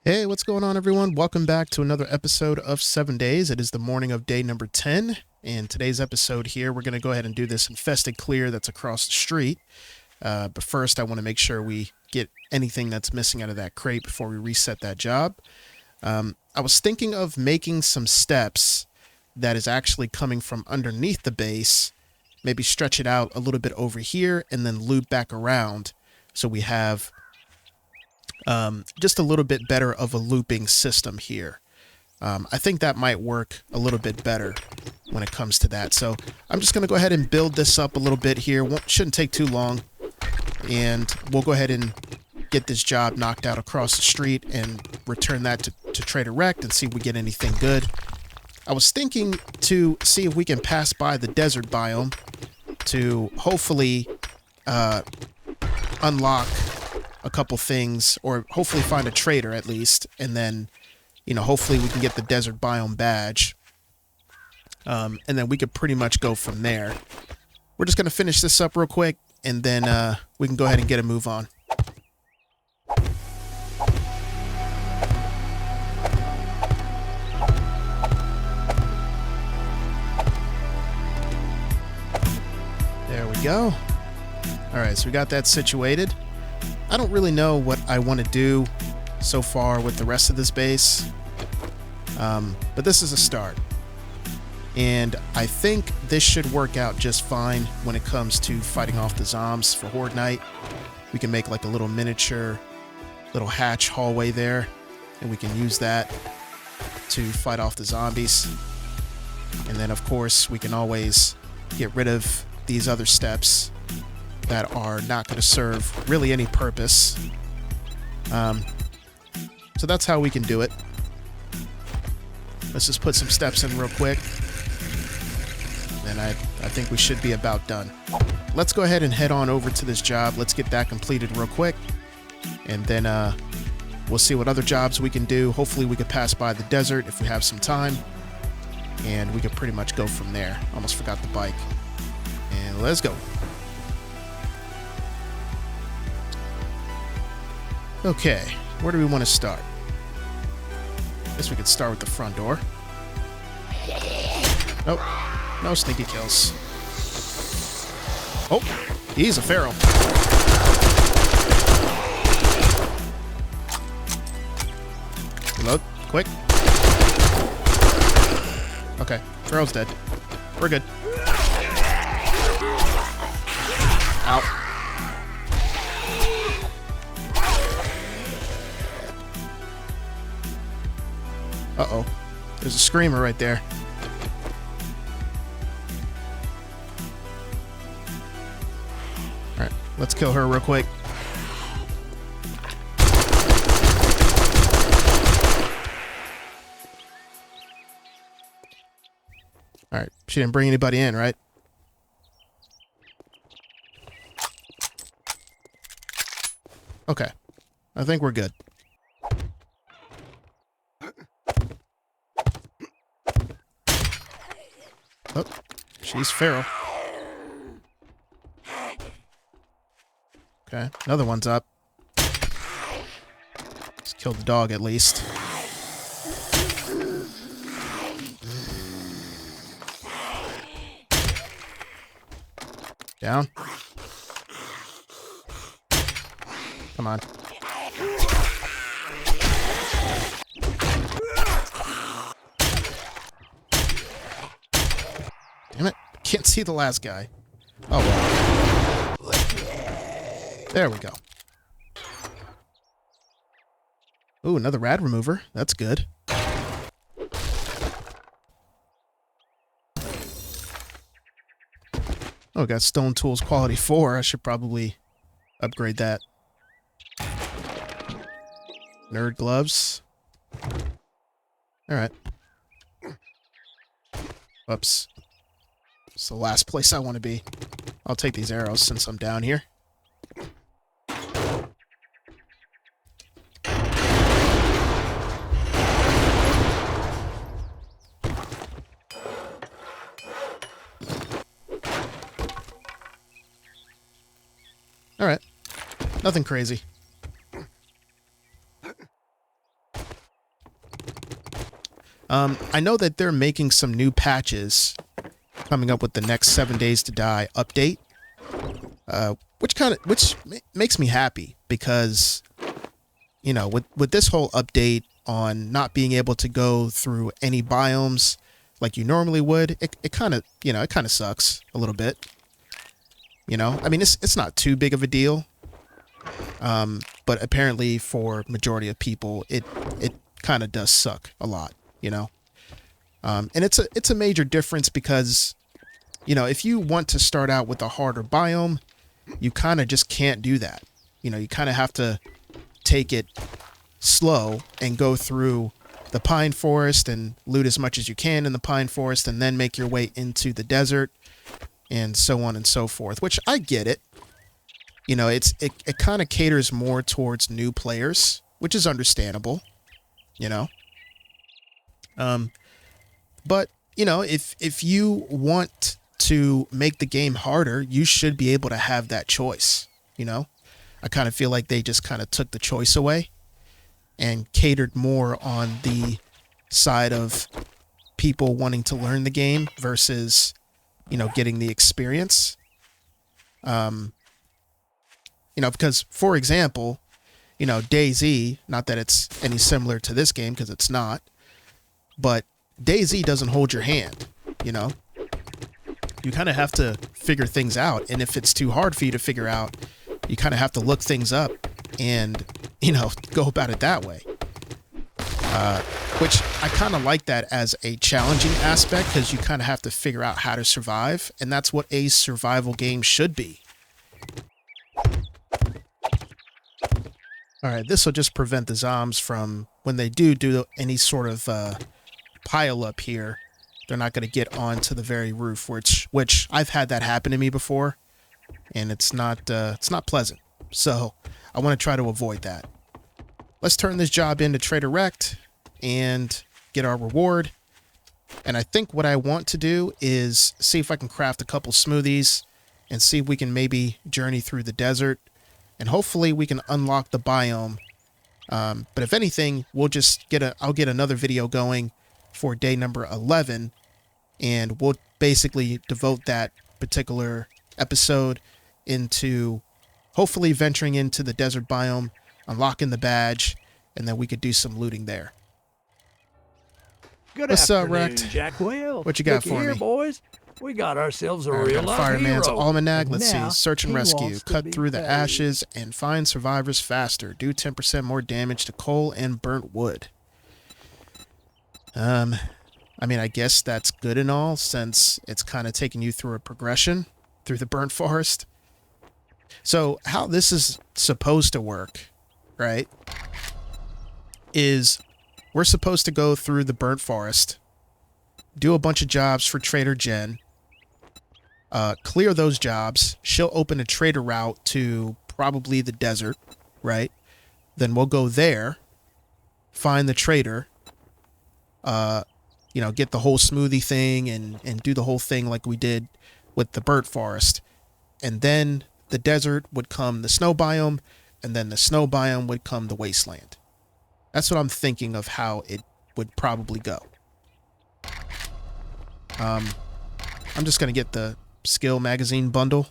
Hey, what's going on, everyone? Welcome back to another episode of 7 Days. It is the morning of day number 10. And today's episode here, we're going to go ahead and do this infested clear that's across the street. But first, I want to make sure we get anything that's missing out of that crate before we reset that job. I was thinking of making some steps that is actually coming from underneath the base, maybe stretch it out a little bit over here and then loop back around so we have just a little bit better of a looping system here. I think that might work a little bit better when it comes to that. So I'm just going to go ahead and build this up a little bit here. Shouldn't take too long. And we'll go ahead and get this job knocked out across the street and return that to Trader Rect and see if we get anything good. I was thinking to see if we can pass by the desert biome to hopefully unlock a couple things, or hopefully find a trader at least, and then, hopefully we can get the desert biome badge. And then we could pretty much go from there. We're just going to finish this up real quick, and then we can go ahead and get a move on. There we go. Alright, so we got that situated. I don't really know what I want to do so far with the rest of this base, but this is a start. And I think this should work out just fine when it comes to fighting off the zombs for Horde Night. We can make like a little miniature, little hatch hallway there, and we can use that to fight off the zombies. And then of course we can always get rid of these other steps that are not going to serve really any purpose. So that's how we can do it. Let's just put some steps in real quick. And I think we should be about done. Let's go ahead and head on over to this job. Let's get that completed real quick. And then we'll see what other jobs we can do. Hopefully we could pass by the desert if we have some time. And we can pretty much go from there. Almost forgot the bike. And let's go. Okay, where do we want to start? Guess we could start with the front door. Nope, no sneaky kills. Oh, he's a feral. Reload, quick. Okay, feral's dead. We're good. Ow. Uh-oh. There's a screamer right there. Alright, let's kill her real quick. Alright, she didn't bring anybody in, right? Okay. I think we're good. Oh, she's feral. Okay, another one's up. Let's kill the dog at least. Down. Come on. Damn it. Can't see the last guy. Oh, well. There we go. Ooh, another rad remover. That's good. Oh, got Stone Tools Quality 4. I should probably upgrade that. Nerd gloves. Alright. Whoops. It's the last place I want to be. I'll take these arrows since I'm down here. Alright. Nothing crazy. I know that they're making some new patches coming up with the next 7 Days to Die update, which makes me happy because, you know, with this whole update on not being able to go through any biomes like you normally would, it kind of, you know, it kind of sucks a little bit. You know, I mean, it's not too big of a deal, but apparently for majority of people, it kind of does suck a lot. You know, and it's a major difference because, you know, if you want to start out with a harder biome, you kind of just can't do that. You know, you kind of have to take it slow and go through the pine forest and loot as much as you can in the pine forest and then make your way into the desert and so on and so forth, which I get it. You know, it kind of caters more towards new players, which is understandable, you know. But, you know, if you want to make the game harder, you should be able to have that choice, you know. I kind of feel like they just kind of took the choice away and catered more on the side of people wanting to learn the game versus, you know, getting the experience. You know, because, for example, you know, DayZ, not that it's any similar to this game because it's not, but DayZ doesn't hold your hand, you know. You kind of have to figure things out, and if it's too hard for you to figure out, you kind of have to look things up and, you know, go about it that way. Which I kind of like that as a challenging aspect because you kind of have to figure out how to survive, and that's what a survival game should be. All right, this will just prevent the zombies from, when they do any sort of pile up here, they're not going to get onto the very roof, which I've had that happen to me before, and it's not pleasant. So I want to try to avoid that. Let's turn this job into Trader Rect and get our reward. And I think what I want to do is see if I can craft a couple smoothies and see if we can maybe journey through the desert. And hopefully we can unlock the biome. But if anything, I'll get another video going for day number 11. And we'll basically devote that particular episode into hopefully venturing into the desert biome, unlocking the badge, and then we could do some looting there. Good What's up, afternoon, Rect? Jack Whale. What you got Looky for here, me? boys. We got ourselves a All right, real got life Fireman's hero. Almanac. Let's see. Now, Search and he rescue. wants to Cut be through the paid. ashes and find survivors faster. Do 10% more damage to coal and burnt wood. I mean, I guess that's good and all since it's kind of taking you through a progression through the burnt forest. So how this is supposed to work, right, is we're supposed to go through the burnt forest, do a bunch of jobs for Trader Jen, clear those jobs. She'll open a trader route to probably the desert, right? Then we'll go there, find the trader, you know, get the whole smoothie thing and do the whole thing like we did with the burnt forest. And then the desert would come the snow biome, and then the snow biome would come the wasteland. That's what I'm thinking of how it would probably go. I'm just going to get the skill magazine bundle.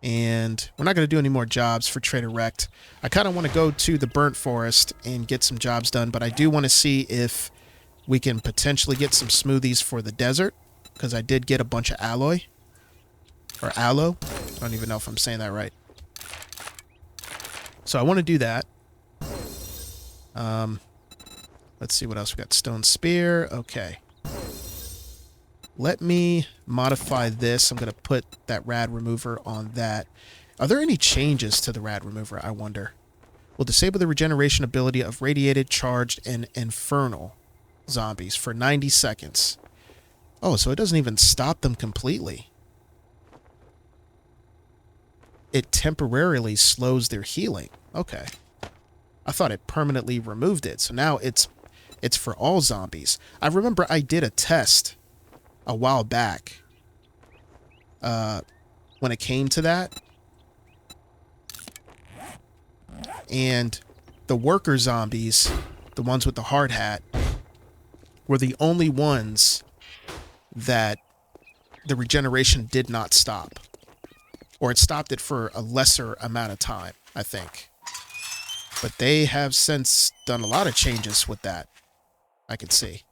And we're not going to do any more jobs for Trader Rect. I kind of want to go to the burnt forest and get some jobs done, but I do want to see if we can potentially get some smoothies for the desert, because I did get a bunch of aloe. Or aloe. I don't even know if I'm saying that right. So I want to do that. Let's see what else we got. Stone spear. Okay. Let me modify this. I'm going to put that rad remover on that. Are there any changes to the rad remover, I wonder? Will disable the regeneration ability of radiated, charged, and infernal zombies for 90 seconds. Oh, so it doesn't even stop them completely. It temporarily slows their healing. Okay. I thought it permanently removed it. So now it's for all zombies. I remember I did a test a while back when it came to that. And the worker zombies the ones with the hard hat, were the only ones that the regeneration did not stop. Or it stopped it for a lesser amount of time, I think. But they have since done a lot of changes with that, I can see.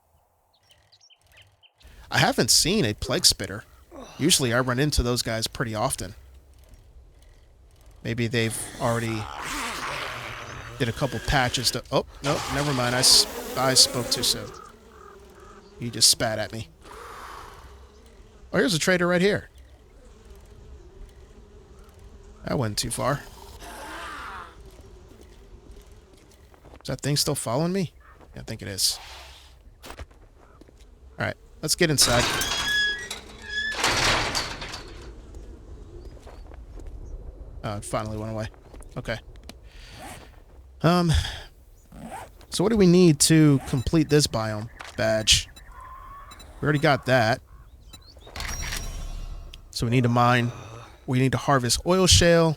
I haven't seen a Plague Spitter. Usually I run into those guys pretty often. Maybe they've already did a couple patches to... Oh, no, never mind. I spoke too soon. You just spat at me. Oh, here's a trader right here. That wasn't too far. Is that thing still following me? Yeah, I think it is. Alright, let's get inside. Oh, it finally went away. Okay. So what do we need to complete this biome badge? We already got that. So we need to mine. We need to harvest oil shale,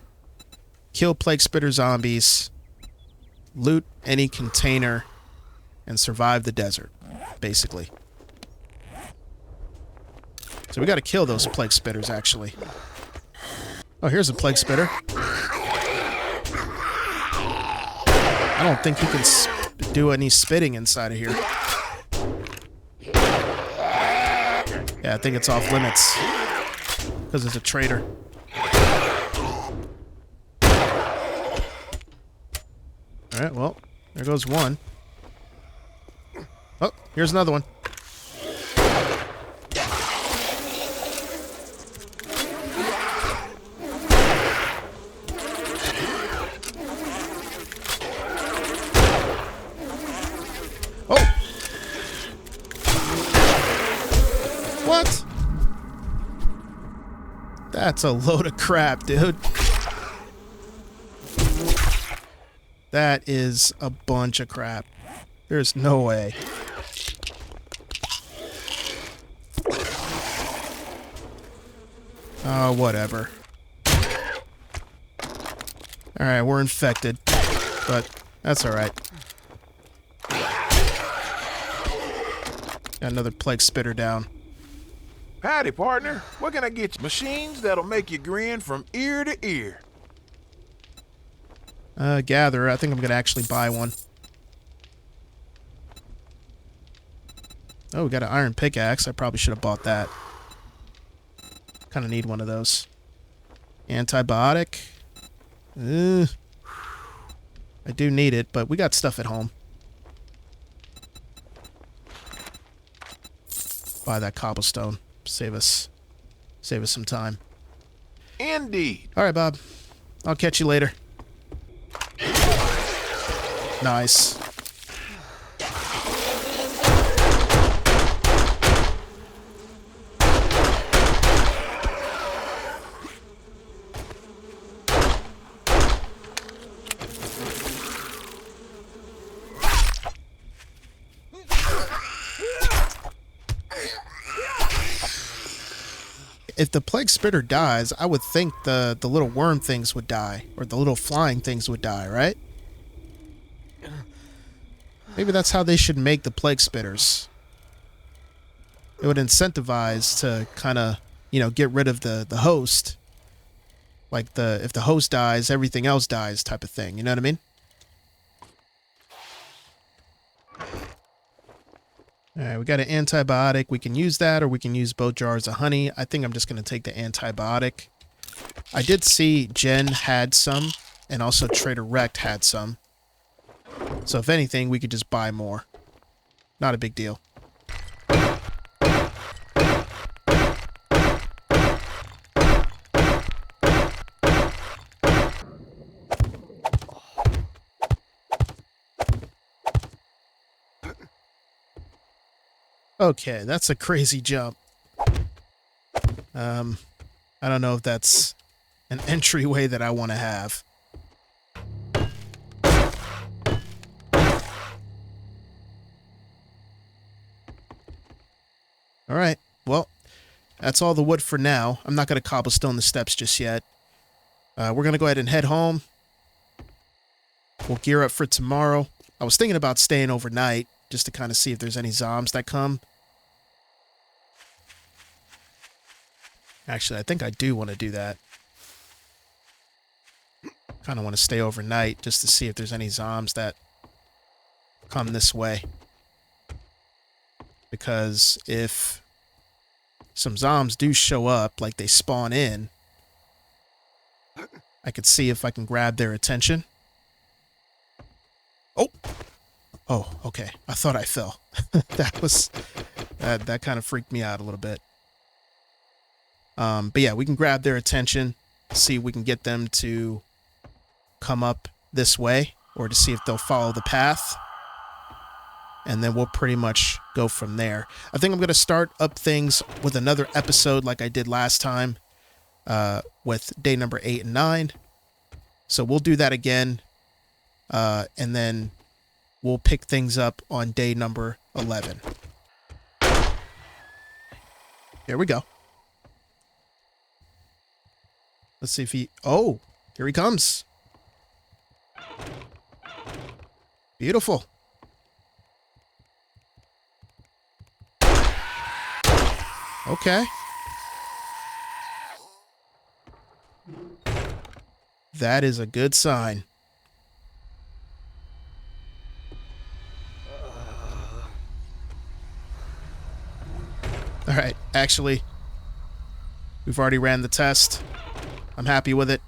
kill Plague Spitter zombies, loot any container, and survive the desert, basically. So we got to kill those Plague Spitters, actually. Oh, here's a Plague Spitter. I don't think you can do any spitting inside of here. Yeah, I think it's off limits. Because it's a traitor. Alright, well, there goes one. Oh, here's another one. Oh! What? That's a load of crap, dude. That is a bunch of crap. There's no way. Oh, whatever. Alright, we're infected. But that's alright. Got another Plague Spitter down. Howdy, partner. What can I get you? Machines that'll make you grin from ear to ear. Gatherer. I think I'm going to actually buy one. Oh, we got an iron pickaxe. I probably should have bought that. Kind of need one of those. Antibiotic. I do need it, but we got stuff at home. Buy that cobblestone. Save us some time. Indeed. All right, Bob. I'll catch you later. Nice. If the Plague Spitter dies, I would think the little worm things would die, or the little flying things would die, right? Maybe that's how they should make the Plague Spitters. It would incentivize to kind of, get rid of the host. Like if the host dies, everything else dies type of thing. You know what I mean? Alright, we got an antibiotic. We can use that, or we can use both jars of honey. I think I'm just going to take the antibiotic. I did see Jen had some, and also Trader Rect had some. So if anything, we could just buy more. Not a big deal. Okay, that's a crazy jump. I don't know if that's an entryway that I want to have. Alright, well, that's all the wood for now. I'm not going to cobblestone the steps just yet. We're going to go ahead and head home. We'll gear up for tomorrow. I was thinking about staying overnight just to kind of see if there's any zombies that come. Actually, I think I do want to do that. Kind of want to stay overnight just to see if there's any zombies that come this way. Because if some zombies do show up, like they spawn in, I could see if I can grab their attention. Oh! Oh, okay. I thought I fell. That kind of freaked me out a little bit. But yeah, we can grab their attention, see if we can get them to come up this way, or to see if they'll follow the path. And then we'll pretty much go from there. I think I'm going to start up things with another episode like I did last time with day number 8 and 9. So we'll do that again. And then we'll pick things up on day number 11. Here we go. Let's see if he... Oh, here he comes. Beautiful. Okay. That is a good sign. All right, actually, we've already ran the test. I'm happy with it.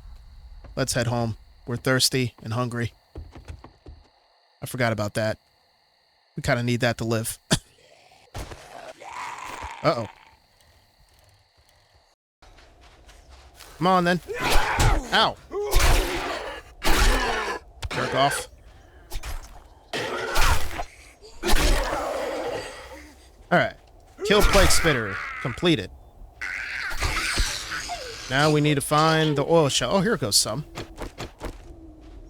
Let's head home. We're thirsty and hungry. I forgot about that. We kind of need that to live. Uh-oh. Come on, then. Ow. Jerk off. Alright. Kill Plague Spitter. Completed. Now we need to find the oil shell. Oh, here goes some.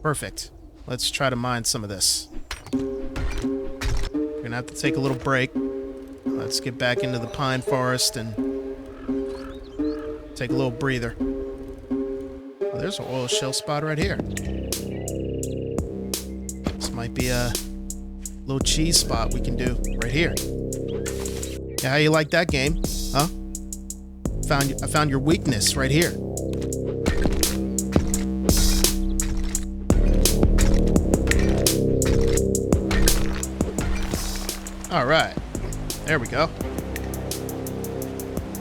Perfect. Let's try to mine some of this. We're gonna have to take a little break. Let's get back into the pine forest and take a little breather. Oh, there's an oil shell spot right here. This might be a little cheese spot we can do right here. Yeah, how you like that game? Huh? I found your weakness right here. All right. There we go.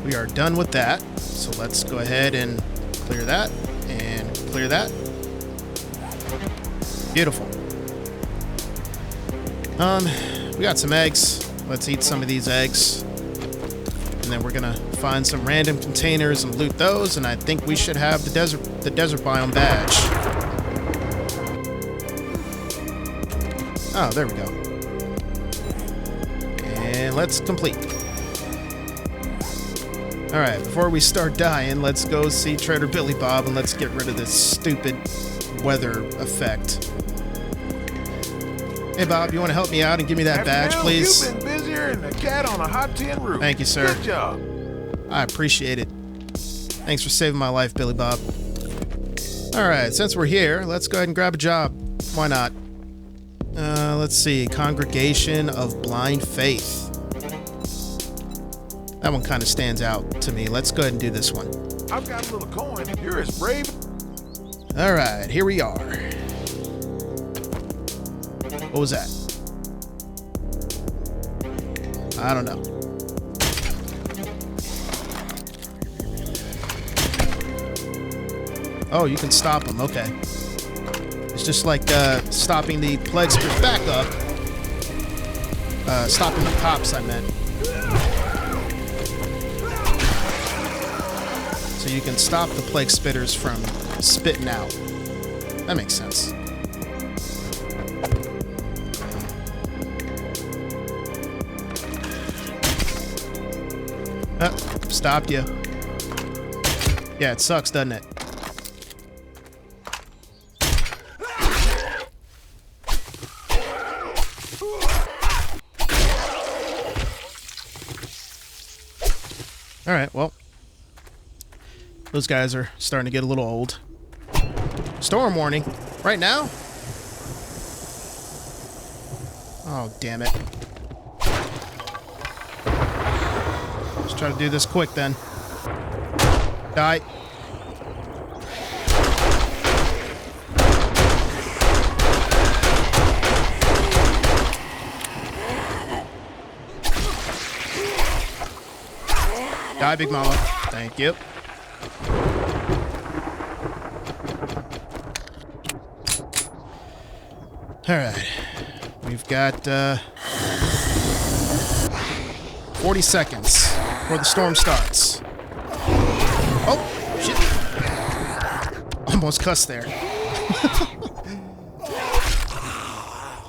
We are done with that. So let's go ahead and clear that and clear that. Beautiful. We got some eggs. Let's eat some of these eggs. And then we're gonna find some random containers and loot those, and I think we should have the desert biome badge. Oh, there we go. And let's complete. Alright, before we start dying, let's go see Trader Billy Bob and let's get rid of this stupid weather effect. Hey Bob, you want to help me out and give me that badge, please? You've been busier than a cat on a hot tin roof. Thank you, sir. Good job. I appreciate it. Thanks for saving my life, Billy Bob. Alright, since we're here, let's go ahead and grab a job. Why not? Let's see. Congregation of Blind Faith. That one kind of stands out to me. Let's go ahead and do this one. I've got a little coin. You're as brave. Alright, here we are. What was that? I don't know. Oh, you can stop them. Okay. It's just like stopping the plague spitters back up. Stopping the cops, I meant. So you can stop the plague spitters from spitting out. That makes sense. Stopped you. Yeah, it sucks, doesn't it? Alright, well. Those guys are starting to get a little old. Storm warning. Right now? Oh, damn it. Let's try to do this quick then. Die. Die, Big Mama. Thank you. Alright. We've got 40 seconds before the storm starts. Oh, shit. Almost cussed there.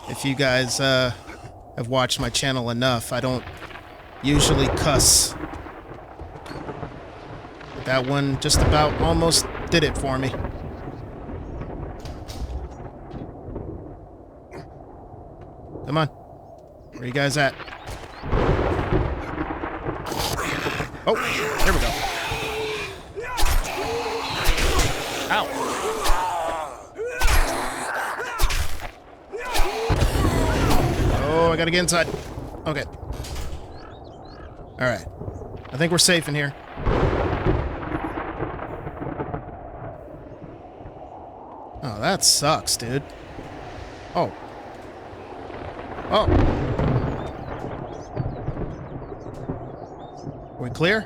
If you guys have watched my channel enough, I don't usually cuss. That one just about almost did it for me. Come on. Where are you guys at? Oh, there we go. Ow. Oh, I gotta get inside. Okay. Alright. I think we're safe in here. Oh, that sucks, dude. Oh. Oh. Are we clear?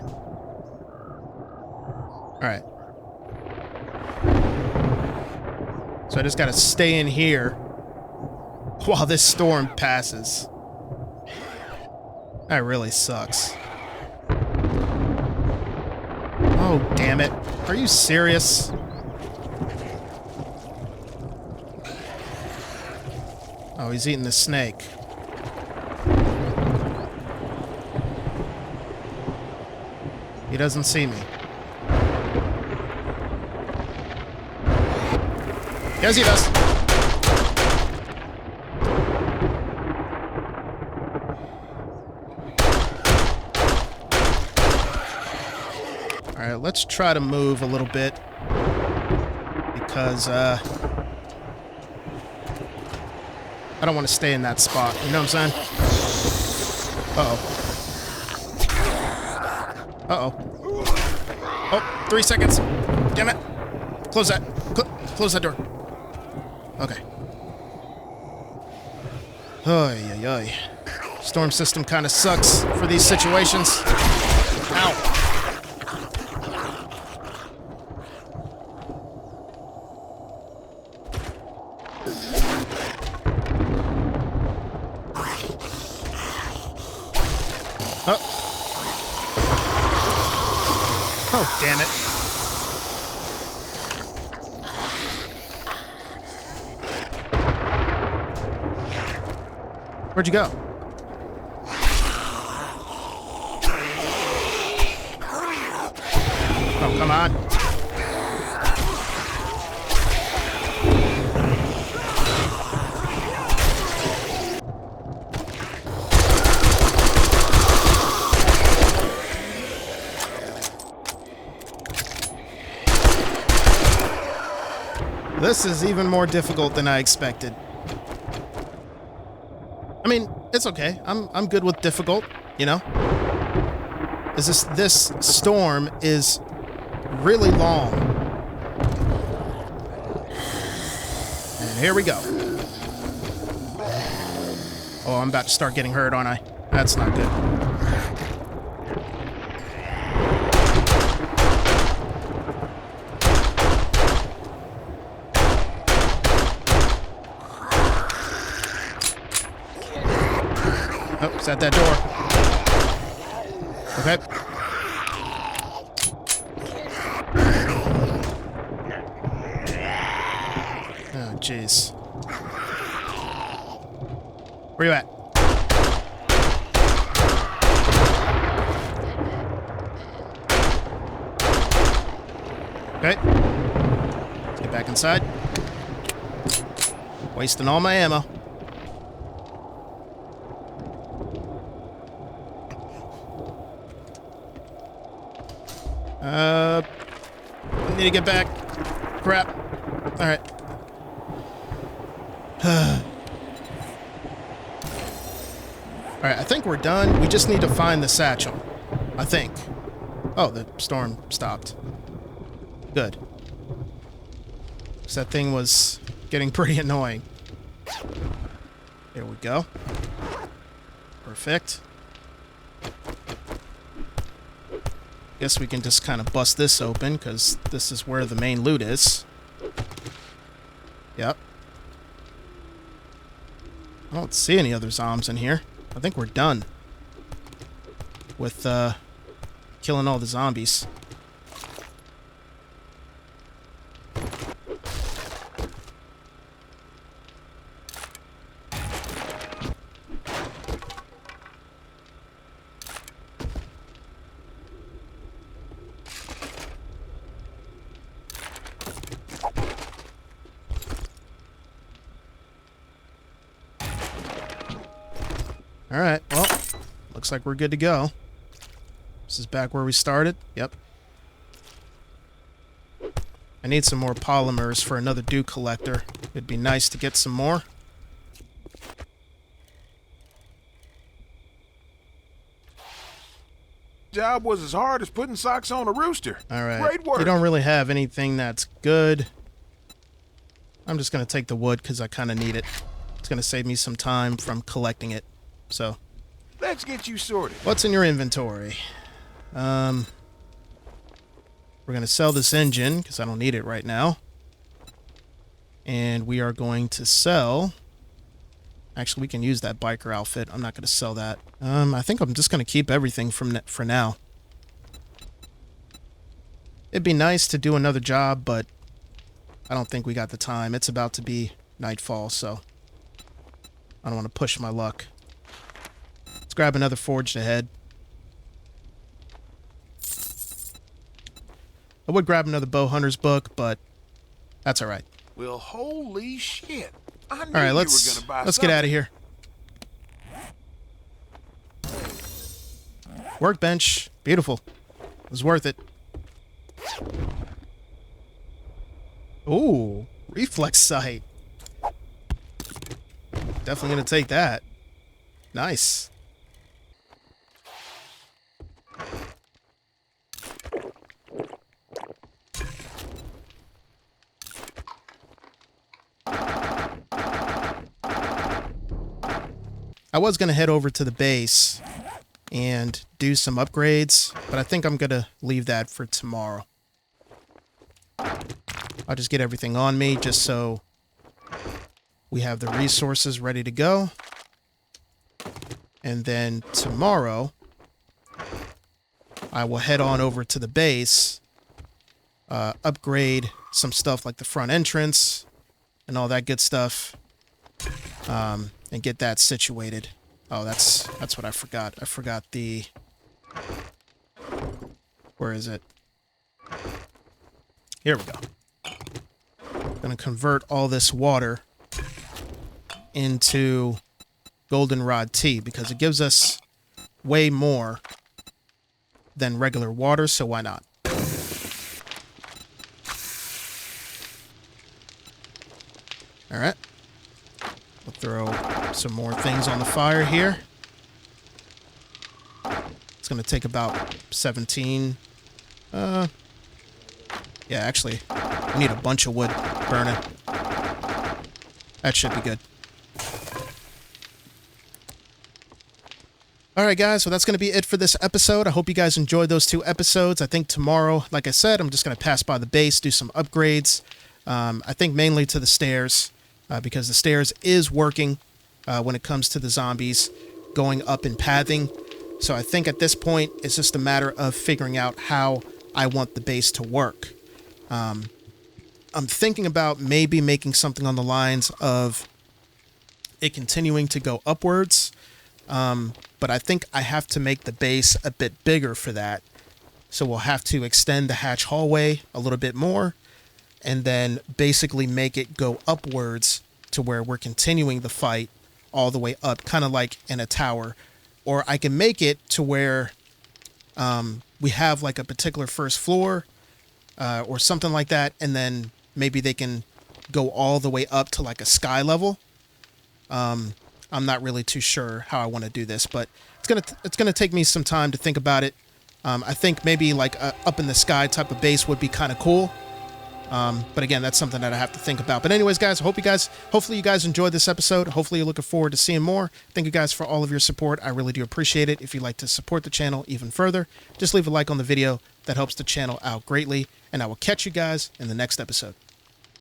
Alright. So I just gotta stay in here while this storm passes. That really sucks. Oh, damn it. Are you serious? Oh, he's eating the snake. He doesn't see me. Yes, he does. Alright, let's try to move a little bit. Because, I don't want to stay in that spot. You know what I'm saying? Uh-oh. Uh-oh. Oh, 3 seconds. Damn it. Close that. Close that door. Okay. Oy, oy, oy. Storm system kind of sucks for these situations. Ow. Oh, damn it. Where'd you go? Oh, come on. This is even more difficult than I expected. I mean, it's okay. I'm good with difficult, you know? This storm is really long. And here we go. Oh, I'm about to start getting hurt, aren't I? That's not good. Oh, it's at that door. Okay. Oh, jeez. Where you at? Okay. Let's get back inside. Wasting all my ammo. Need to get back. Crap. Alright. All right, I think we're done. We just need to find the satchel. I think. Oh, the storm stopped. Good. 'Cause that thing was getting pretty annoying. There we go. Perfect. Guess we can just kind of bust this open, because this is where the main loot is. Yep. I don't see any other zombs in here. I think we're done with killing all the zombies. Alright, well, looks like we're good to go. This is back where we started. Yep. I need some more polymers for another dew collector. It'd be nice to get some more. Job was as hard as putting socks on a rooster. Alright. Great work. We don't really have anything that's good. I'm just going to take the wood because I kind of need it. It's going to save me some time from collecting it. So, Let's get you sorted. what's in your inventory? We're going to sell this engine because I don't need it right now. And we are going to sell... Actually, we can use that biker outfit. I'm not going to sell that. I think I'm just going to keep everything for now. It'd be nice to do another job, but I don't think we got the time. It's about to be nightfall, so I don't want to push my luck. Let's grab another forged ahead. I would grab another bow hunter's book, but that's all right. Well, holy shit. I knew All right, you let's were gonna buy get out of here. Workbench, beautiful. It was worth it. Ooh, reflex sight. Definitely gonna take that. Nice. I was going to head over to the base and do some upgrades, but I think I'm going to leave that for tomorrow. I'll just get everything on me just so we have the resources ready to go. And then tomorrow, I will head on over to the base, upgrade some stuff like the front entrance and all that good stuff. And get that situated. Oh, that's what I forgot. I forgot the... Where is it? Here we go. I'm gonna convert all this water into goldenrod tea because it gives us way more than regular water, so why not? All right. We'll throw some more things on the fire here. It's going to take about 17. Yeah, actually, we need a bunch of wood burning. That should be good. Alright guys, so that's going to be it for this episode. I hope you guys enjoyed those 2 episodes. I think tomorrow, like I said, I'm just going to pass by the base, do some upgrades. I think mainly to the stairs. Because the stairs is working when it comes to the zombies going up and pathing. So I think at this point, it's just a matter of figuring out how I want the base to work. I'm thinking about maybe making something on the lines of it continuing to go upwards. But I think I have to make the base a bit bigger for that. So we'll have to extend the hatch hallway a little bit more. And then basically make it go upwards to where we're continuing the fight all the way up, kind of like in a tower. Or I can make it to where we have like a particular first floor or something like that, and then maybe they can go all the way up to like a sky level. I'm not really too sure how I want to do this, but it's gonna take me some time to think about it. I think maybe like a up in the sky type of base would be kind of cool. But again, that's something that I have to think about. But anyways, guys, hopefully you guys enjoyed this episode. Hopefully you're looking forward to seeing more. Thank you guys for all of your support. I really do appreciate it. If you'd like to support the channel even further, just leave a like on the video. That helps the channel out greatly. And I will catch you guys in the next episode.